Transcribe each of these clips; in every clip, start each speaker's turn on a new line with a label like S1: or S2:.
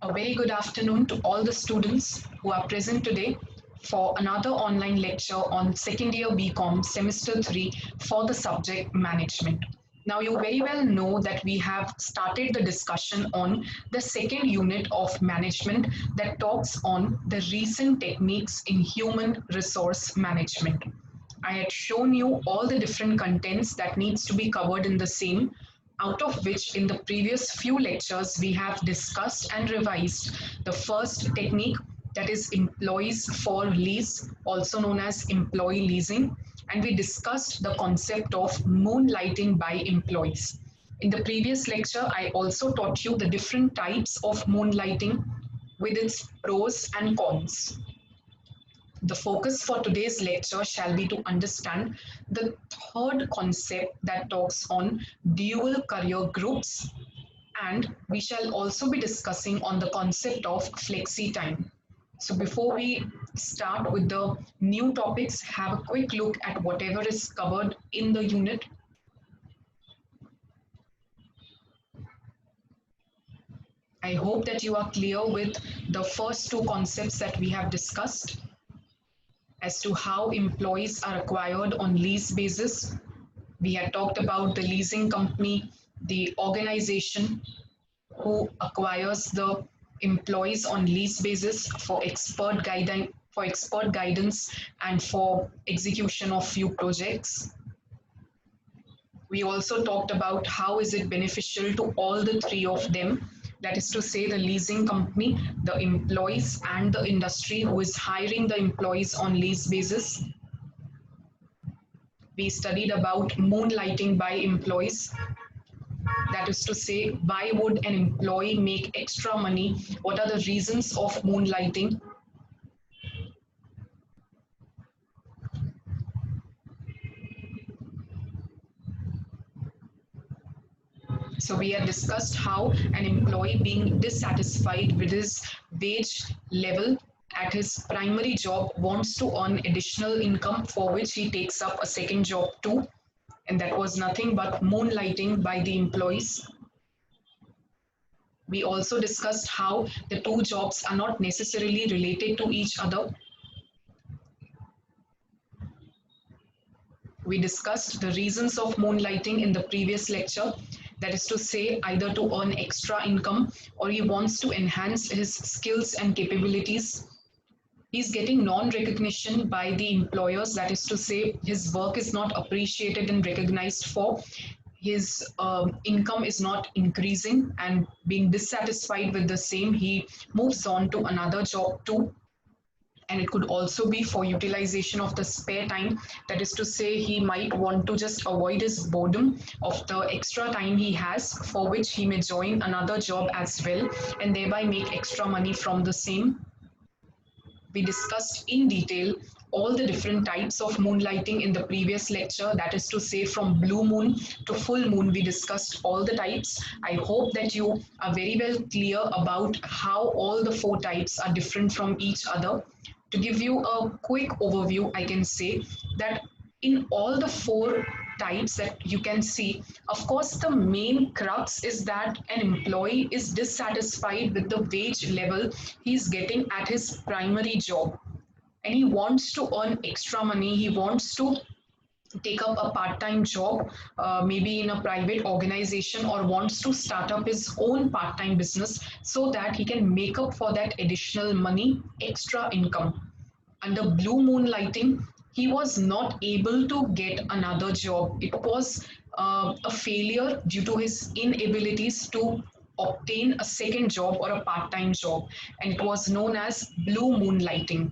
S1: A very good afternoon to all the students who are present today for another online lecture on second year BCom semester 3 for the subject management. Now, you very well know that we have started the discussion on the second unit of management that talks on the recent techniques in human resource management. I had shown you all the different contents that needs to be covered in the same, out of which in the previous few lectures we have discussed and revised the first technique, that is employees for lease, also known as employee leasing, and we discussed the concept of moonlighting by employees. In the previous lecture, I also taught you the different types of moonlighting with its pros and cons. The focus for today's lecture shall be to understand the third concept that talks on dual career groups, and we shall also be discussing on the concept of flexi time. So before we start with the new topics, have a quick look at whatever is covered in the unit. I hope that you are clear with the first two concepts that we have discussed as to how employees are acquired on lease basis. We had talked about the leasing company, the organization who acquires the employees on lease basis for expert guidance and for execution of few projects. We also talked about how is it beneficial to all the three of them, that is to say the leasing company, the employees, and the industry who is hiring the employees on lease basis. We studied about moonlighting by employees, that is to say why would an employee make extra money, what are the reasons of moonlighting. So we had discussed how an employee being dissatisfied with his wage level at his primary job wants to earn additional income, for which he takes up a second job too, and that was nothing but moonlighting by the employees. We also discussed how the two jobs are not necessarily related to each other. We discussed the reasons of moonlighting in the previous lecture, that is to say either to earn extra income or he wants to enhance his skills and capabilities. He's getting non-recognition by the employers, that is to say his work is not appreciated and recognized for, his income is not increasing, and being dissatisfied with the same, he moves on to another job too. And it could also be for utilization of the spare time, that is to say he might want to just avoid his boredom of the extra time he has, for which he may join another job as well and thereby make extra money from the same. We discussed in detail all the different types of moonlighting in the previous lecture, that is to say from blue moon to full moon. We discussed all the types. I hope that you are very well clear about how all the four types are different from each other. To give you a quick overview, I can say that in all the four types that you can see, of course, the main crux is that an employee is dissatisfied with the wage level he's getting at his primary job, and he wants to earn extra money. He wants to take up a part-time job, maybe in a private organization, or wants to start up his own part-time business so that he can make up for that additional money, extra income. Under blue moonlighting, he was not able to get another job. It was a failure due to his inabilities to obtain a second job or a part-time job, and it was known as blue moonlighting.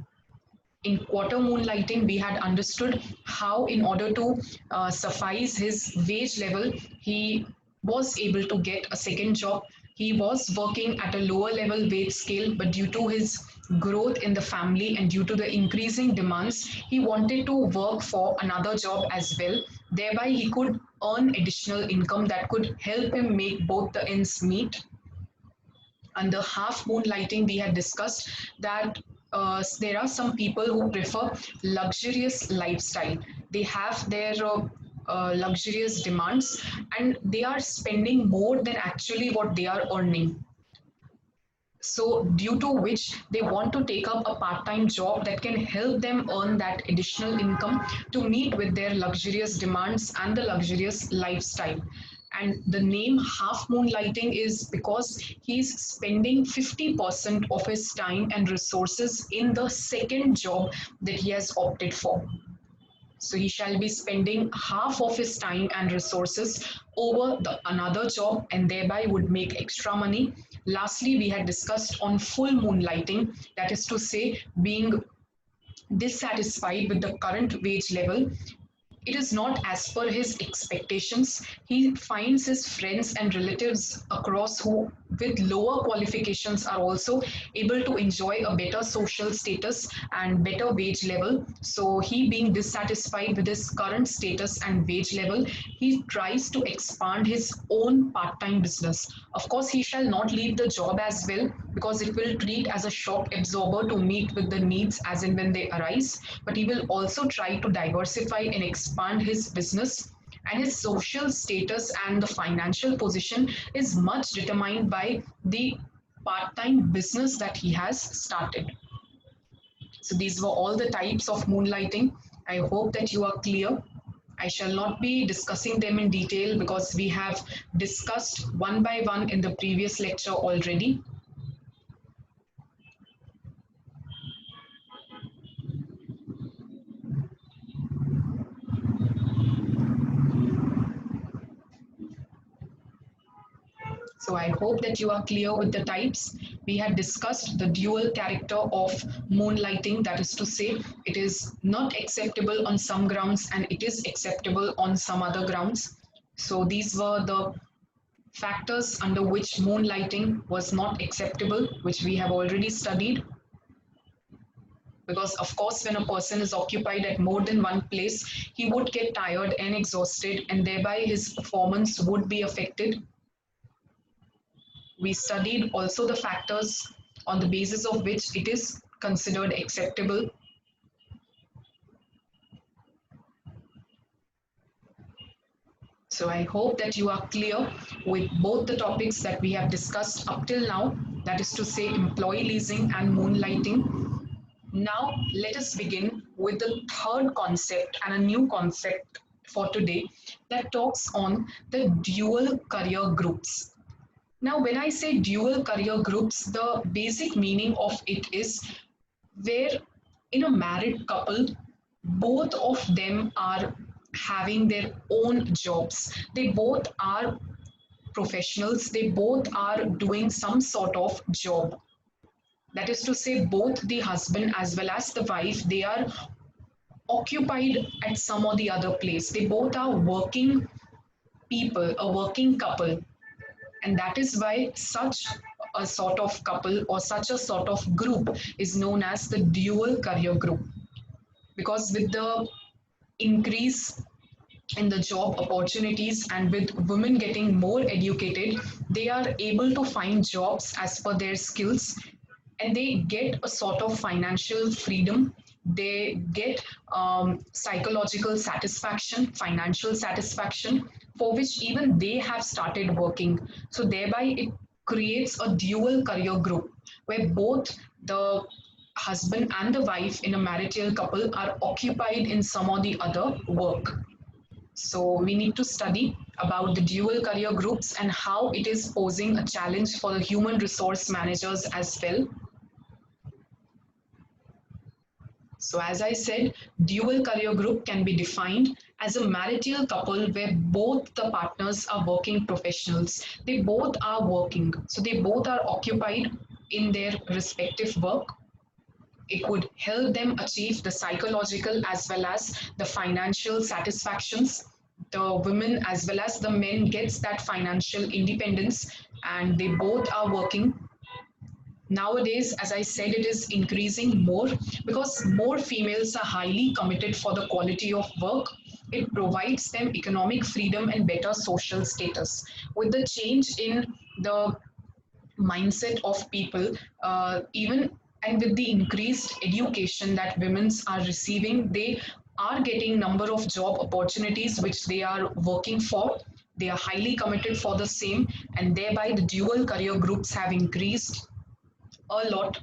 S1: In quarter moonlighting, we had understood how, in order to suffice his wage level, he was able to get a second job. He was working at a lower level wage scale, but due to his growth in the family and due to the increasing demands, he wanted to work for another job as well. Thereby, he could earn additional income that could help him make both the ends meet. Under half moonlighting, we had discussed that there are some people who prefer luxurious lifestyle. They have their luxurious demands, and they are spending more than actually what they are earning. So due to which they want to take up a part-time job that can help them earn that additional income to meet with their luxurious demands and the luxurious lifestyle. And the name half moonlighting is because he's spending 50% of his time and resources in the second job that he has opted for. So he shall be spending half of his time and resources over the another job and thereby would make extra money. Lastly, we had discussed on full moonlighting, that is to say, being dissatisfied with the current wage level. It is not as per his expectations. He finds his friends and relatives across who, with lower qualifications, are also able to enjoy a better social status and better wage level. So, he being dissatisfied with his current status and wage level, he tries to expand his own part time business. Of course, he shall not leave the job as well because it will treat as a shock absorber to meet with the needs as and when they arise. But he will also try to diversify and expand his business, and his social status and the financial position is much determined by the part-time business that he has started. So these were all the types of moonlighting. I hope that you are clear. I shall not be discussing them in detail because we have discussed one by one in the previous lecture already. So I hope that you are clear with the types. We had discussed the dual character of moonlighting, that is to say, it is not acceptable on some grounds and it is acceptable on some other grounds. So these were the factors under which moonlighting was not acceptable, which we have already studied. Because, of course, when a person is occupied at more than one place, he would get tired and exhausted, and thereby his performance would be affected. We studied also the factors on the basis of which it is considered acceptable. So I hope that you are clear with both the topics that we have discussed up till now, that is to say, employee leasing and moonlighting. Now, let us begin with the third concept and a new concept for today that talks on the dual career groups. Now, when I say dual career groups, the basic meaning of it is where in a married couple, both of them are having their own jobs. They both are professionals, they both are doing some sort of job. That is to say, both the husband as well as the wife, they are occupied at some or the other place. They both are working people, a working couple. And that is why such a sort of couple or such a sort of group is known as the dual career group. Because with the increase in the job opportunities and with women getting more educated, they are able to find jobs as per their skills and they get a sort of financial freedom. They get psychological satisfaction, financial satisfaction, for which even they have started working. So, thereby, it creates a dual career group where both the husband and the wife in a marital couple are occupied in some or the other work. So we need to study about the dual career groups and how it is posing a challenge for the human resource managers as well. So as I said, dual career group can be defined as a marital couple where both the partners are working professionals. They both are working. So they both are occupied in their respective work. It would help them achieve the psychological as well as the financial satisfactions. The women as well as the men gets that financial independence and they both are working. Nowadays, as I said, it is increasing more because more females are highly committed for the quality of work. It provides them economic freedom and better social status. With the change in the mindset of people, even and with the increased education that women are receiving, they are getting number of job opportunities which they are working for. They are highly committed for the same, and thereby the dual career groups have increased. a lot.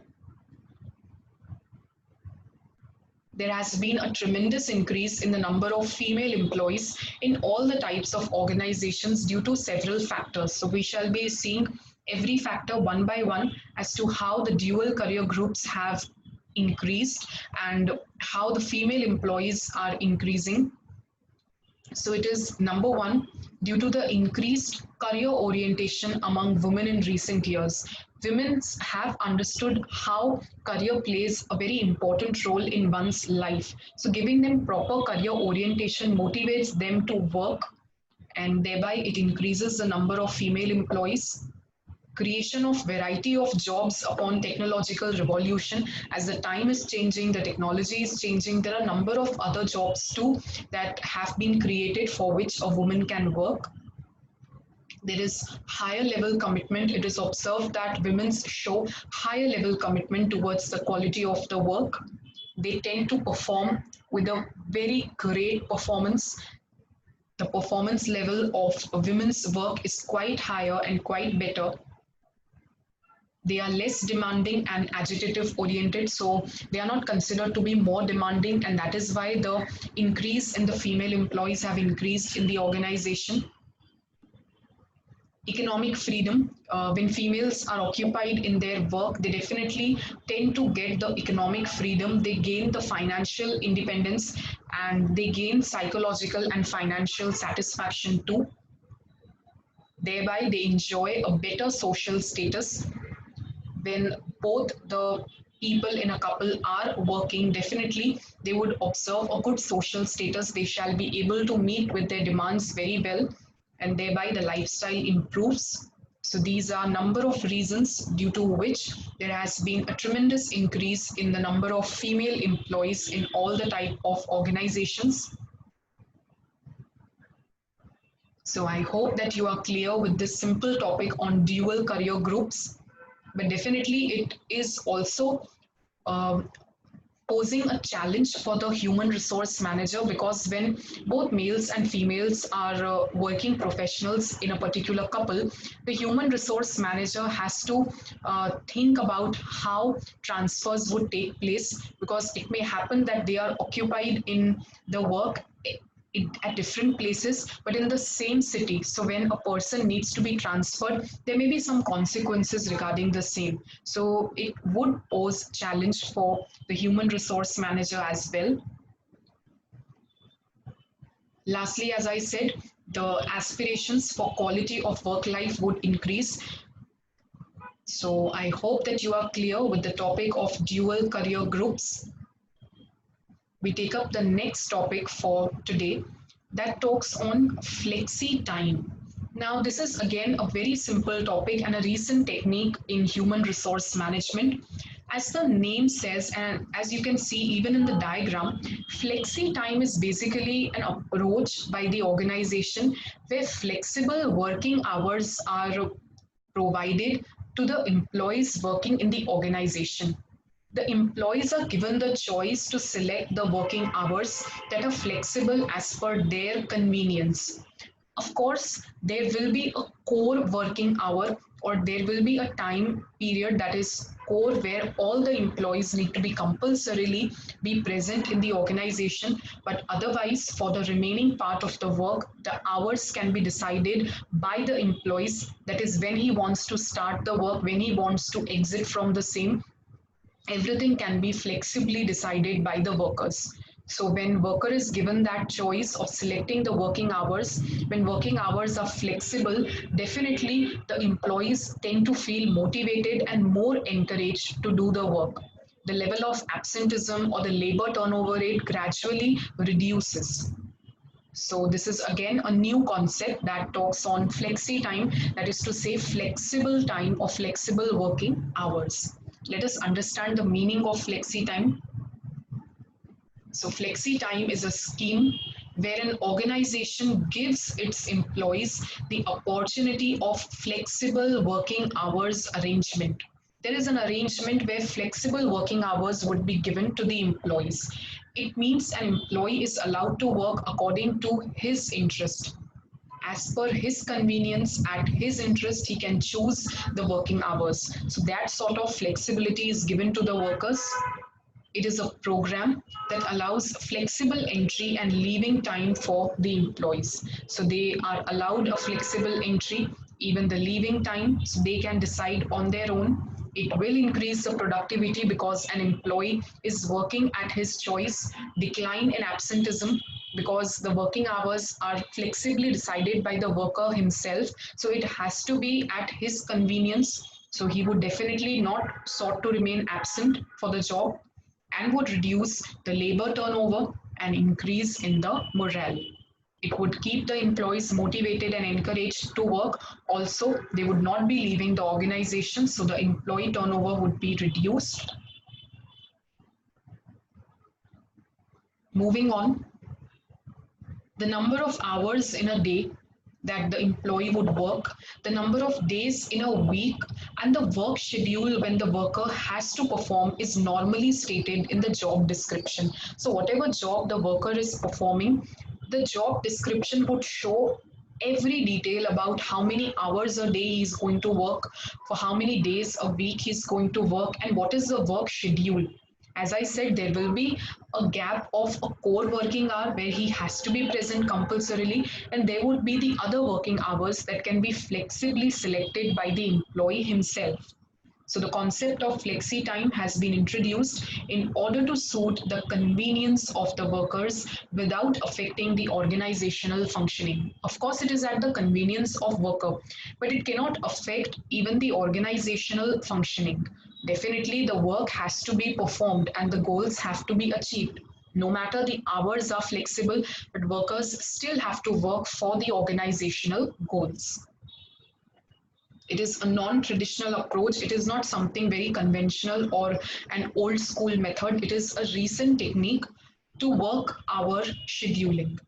S1: There has been a tremendous increase in the number of female employees in all the types of organizations due to several factors. So we shall be seeing every factor one by one as to how the dual career groups have increased and how the female employees are increasing. So it is number one, due to the increased career orientation among women in recent years. Women have understood how career plays a very important role in one's life. So giving them proper career orientation motivates them to work, and thereby it increases the number of female employees. Creation of variety of jobs upon technological revolution. As the time is changing, the technology is changing, there are a number of other jobs too that have been created for which a woman can work. There is higher level commitment. It is observed that women show higher level commitment towards the quality of the work. They tend to perform with a very great performance. The performance level of women's work is quite higher and quite better. They are less demanding and agitative oriented, so they are not considered to be more demanding, and that is why the increase in the female employees have increased in the organization. Economic freedom. When females are occupied in their work, they definitely tend to get the economic freedom. They gain the financial independence, and they gain psychological and financial satisfaction too. Thereby they enjoy a better social status. When both the people in a couple are working, definitely they would observe a good social status. They shall be able to meet with their demands very well, and thereby the lifestyle improves. So these are number of reasons due to which there has been a tremendous increase in the number of female employees in all the type of organizations. So I hope that you are clear with this simple topic on dual career groups. But definitely it is also uh, posing a challenge for the human resource manager, because when both males and females are working professionals in a particular couple, the human resource manager has to think about how transfers would take place, because it may happen that they are occupied in the work at different places but in the same city. So when a person needs to be transferred, there may be some consequences regarding the same. So it would pose challenge for the human resource manager as well. Lastly, as I said, the aspirations for quality of work life would increase. So I hope that you are clear with the topic of dual career groups. We take up the next topic for today, that talks on flexi time. Now, this is again a very simple topic and a recent technique in human resource management. As the name says, and as you can see even in the diagram, flexi time is basically an approach by the organization where flexible working hours are provided to the employees working in the organization. The employees are given the choice to select the working hours that are flexible as per their convenience. Of course, there will be a core working hour, or there will be a time period that is core where all the employees need to be compulsorily be present in the organization. But otherwise, for the remaining part of the work, the hours can be decided by the employees. That is when he wants to start the work, when he wants to exit from the same. Everything can be flexibly decided by the workers. So when worker is given that choice of selecting the working hours, when working hours are flexible, definitely the employees tend to feel motivated and more encouraged to do the work. The level of absenteeism or the labor turnover rate gradually reduces. So this is again a new concept that talks on flexi time, that is to say flexible time or flexible working hours. Let us understand the meaning of flexi time. So flexi time is a scheme where an organization gives its employees the opportunity of flexible working hours arrangement. There is an arrangement where flexible working hours would be given to the employees. It means an employee is allowed to work according to his interest. as per his convenience, at his interest, he can choose the working hours. So that sort of flexibility is given to the workers. It is a program that allows flexible entry and leaving time for the employees. So they are allowed a flexible entry, even the leaving time, so they can decide on their own. It will increase the productivity because an employee is working at his choice, decline in absenteeism because the working hours are flexibly decided by the worker himself. So it has to be at his convenience. So he would definitely not sought to remain absent for the job and would reduce the labor turnover and increase in the morale. It would keep the employees motivated and encouraged to work. Also, they would not be leaving the organization, so the employee turnover would be reduced. Moving on, the number of hours in a day that the employee would work, the number of days in a week, and the work schedule when the worker has to perform is normally stated in the job description. So, whatever job the worker is performing, the job description would show every detail about how many hours a day he's going to work, for how many days a week he's going to work, and what is the work schedule. As I said, there will be a gap of a core working hour where he has to be present compulsorily, and there would be the other working hours that can be flexibly selected by the employee himself. So the concept of flexi time has been introduced in order to suit the convenience of the workers without affecting the organizational functioning. Of course, it is at the convenience of worker, but it cannot affect even the organizational functioning. Definitely, the work has to be performed and the goals have to be achieved. No matter the hours are flexible, but workers still have to work for the organizational goals. It is a non-traditional approach. It is not something very conventional or an old school method. It is a recent technique to work hour scheduling.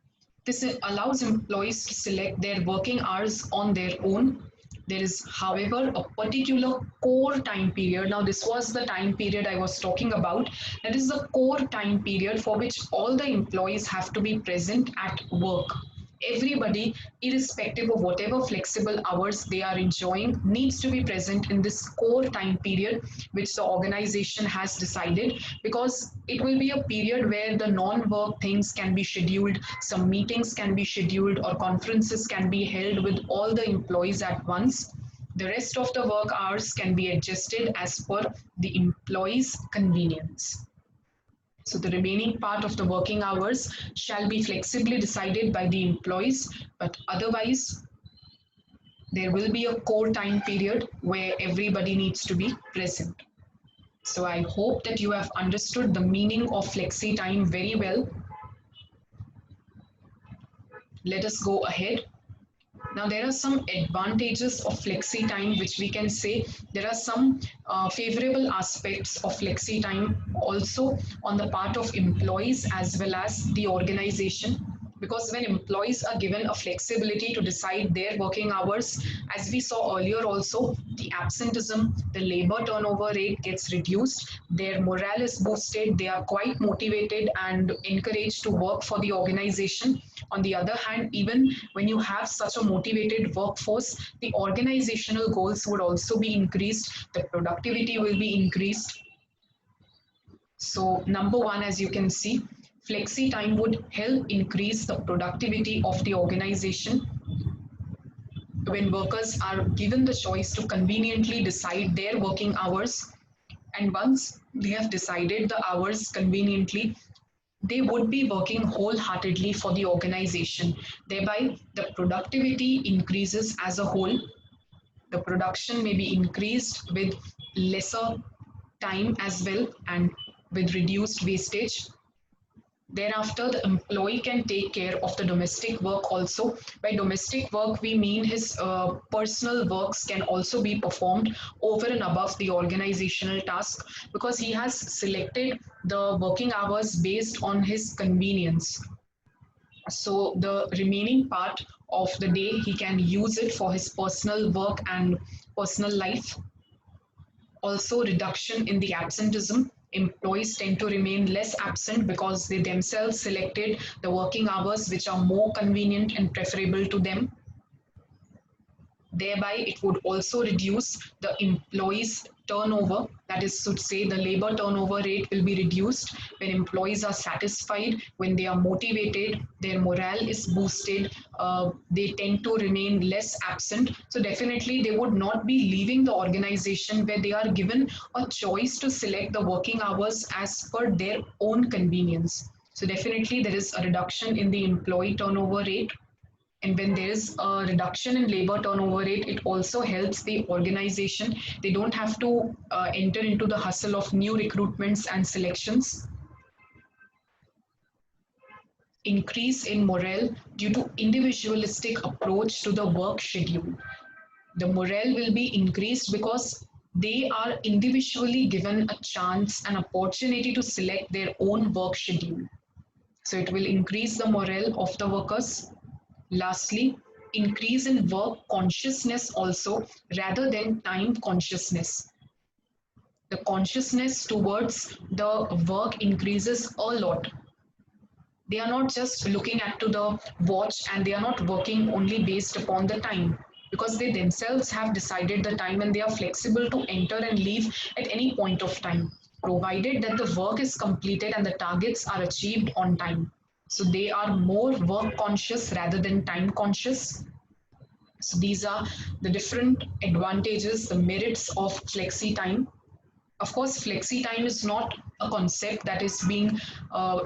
S1: This allows employees to select their working hours on their own. There is, however, a particular core time period. Now, this was the time period I was talking about. That is the core time period for which all the employees have to be present at work. Everybody, irrespective of whatever flexible hours they are enjoying, needs to be present in this core time period which the organization has decided, because it will be a period where the non-work things can be scheduled, some meetings can be scheduled, or conferences can be held with all the employees at once. The rest of the work hours can be adjusted as per the employee's convenience. So the remaining part of the working hours shall be flexibly decided by the employees, but otherwise there will be a core time period where everybody needs to be present. So I hope that you have understood the meaning of flexi time very well. Let us go ahead. Now, there are some advantages of flexi time, which we can say there are some favorable aspects of flexi time also on the part of employees as well as the organization. Because when employees are given a flexibility to decide their working hours, as we saw earlier also, the absenteeism, the labor turnover rate gets reduced, their morale is boosted, they are quite motivated and encouraged to work for the organization. On the other hand, even when you have such a motivated workforce, the organizational goals would also be increased, the productivity will be increased. So, number one, as you can see, flexi time would help increase the productivity of the organization. When workers are given the choice to conveniently decide their working hours, and once they have decided the hours conveniently, they would be working wholeheartedly for the organization. Thereby, the productivity increases as a whole. The production may be increased with lesser time as well and with reduced wastage. Thereafter, the employee can take care of the domestic work also. By domestic work, we mean his personal works can also be performed over and above the organizational task, because he has selected the working hours based on his convenience. So the remaining part of the day, he can use it for his personal work and personal life. Also, reduction in the absenteeism. Employees tend to remain less absent because they themselves selected the working hours which are more convenient and preferable to them. Thereby, it would also reduce the employees' turnover. That is to say, the labor turnover rate will be reduced when employees are satisfied, when they are motivated, their morale is boosted, they tend to remain less absent. So, definitely, they would not be leaving the organization where they are given a choice to select the working hours as per their own convenience. So, definitely, there is a reduction in the employee turnover rate, and when there is a reduction in labor turnover rate, it also helps the organization. They don't have to enter into the hustle of new recruitments and selections. Increase in morale due to individualistic approach to the work schedule. The morale will be increased because they are individually given a chance, an opportunity to select their own work schedule. So it will increase the morale of the workers. Lastly, increase in work consciousness also rather than time consciousness. The consciousness towards the work increases a lot. They are not just looking at to the watch, and they are not working only based upon the time, because they themselves have decided the time and they are flexible to enter and leave at any point of time, provided that the work is completed and the targets are achieved on time. So they are more work conscious rather than time conscious. So these are the different advantages, the merits of flexi time. Of course, flexi time is not a concept that is being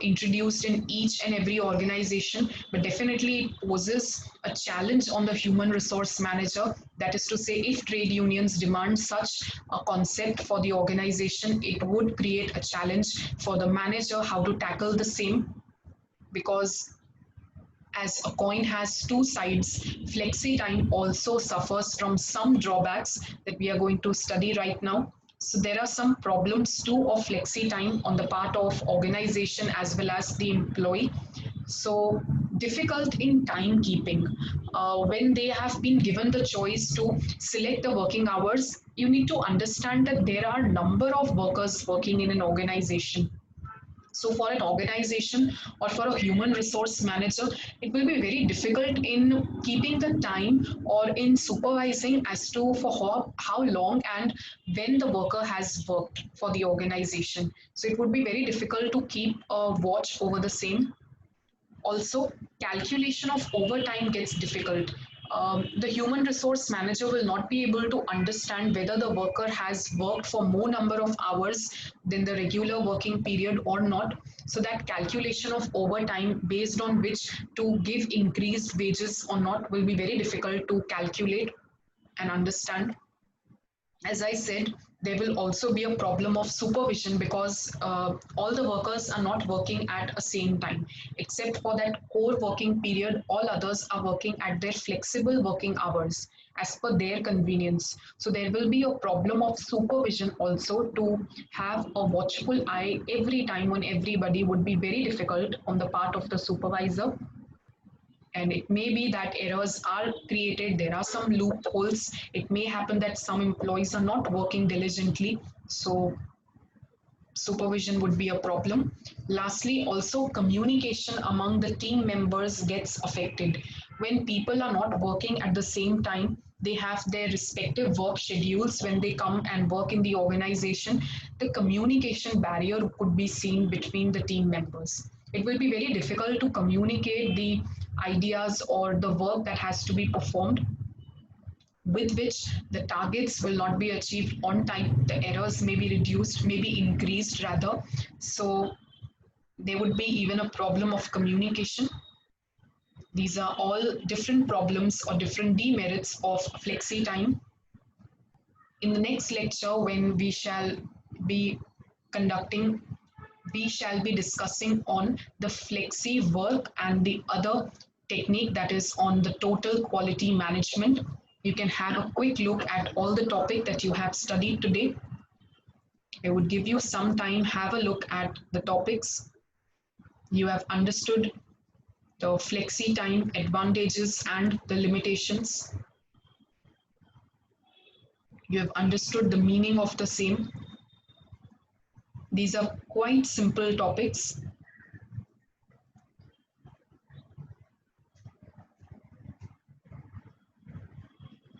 S1: introduced in each and every organization, but definitely it poses a challenge on the human resource manager. That is to say, if trade unions demand such a concept for the organization, it would create a challenge for the manager how to tackle the same, because as a coin has two sides, flexi time also suffers from some drawbacks that we are going to study right now. So there are some problems too of flexi time on the part of organization as well as the employee. So difficult in timekeeping. When they have been given the choice to select the working hours, you need to understand that there are number of workers working in an organization. So for an organization or for a human resource manager, it will be very difficult in keeping the time or in supervising as to for how long and when the worker has worked for the organization. So it would be very difficult to keep a watch over the same. Also, calculation of overtime gets difficult. The human resource manager will not be able to understand whether the worker has worked for more number of hours than the regular working period or not. So that calculation of overtime based on which to give increased wages or not will be very difficult to calculate and understand. As I said, there will also be a problem of supervision because all the workers are not working at a same time. Except for that core working period, all others are working at their flexible working hours as per their convenience. So there will be a problem of supervision also. To have a watchful eye every time on everybody would be very difficult on the part of the supervisor, and it may be that errors are created, there are some loopholes, it may happen that some employees are not working diligently, so supervision would be a problem. Lastly, also communication among the team members gets affected. When people are not working at the same time, they have their respective work schedules. When they come and work in the organization, the communication barrier could be seen between the team members. It will be very difficult to communicate the ideas or the work that has to be performed, with which the targets will not be achieved on time. The errors may be reduced, may be increased rather. So there would be even a problem of communication. These are all different problems or different demerits of flexi time. In the next lecture, when we shall be conducting, we shall be discussing on the flexi work and the other technique, that is on the total quality management. You can have a quick look at all the topic that you have studied today. I would give you some time, have a look at the topics. You have understood the flexi time advantages and the limitations. You have understood the meaning of the same. These are quite simple topics.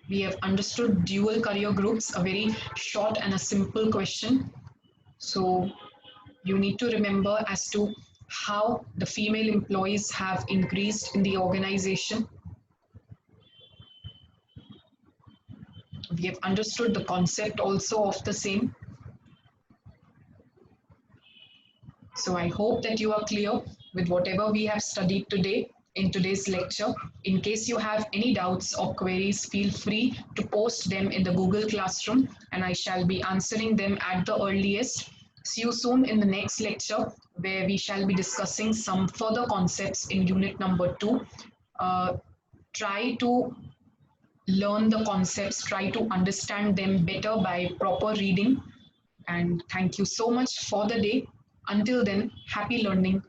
S1: We have understood dual career groups, a very short and a simple question. So you need to remember as to how the female employees have increased in the organization. We have understood the concept also of the same. So I hope that you are clear with whatever we have studied today in today's lecture. In case you have any doubts or queries, feel free to post them in the Google Classroom and I shall be answering them at the earliest. See you soon in the next lecture where we shall be discussing some further concepts in unit number 2. Try to learn the concepts, try to understand them better by proper reading. And thank you so much for the day. Until then, happy learning.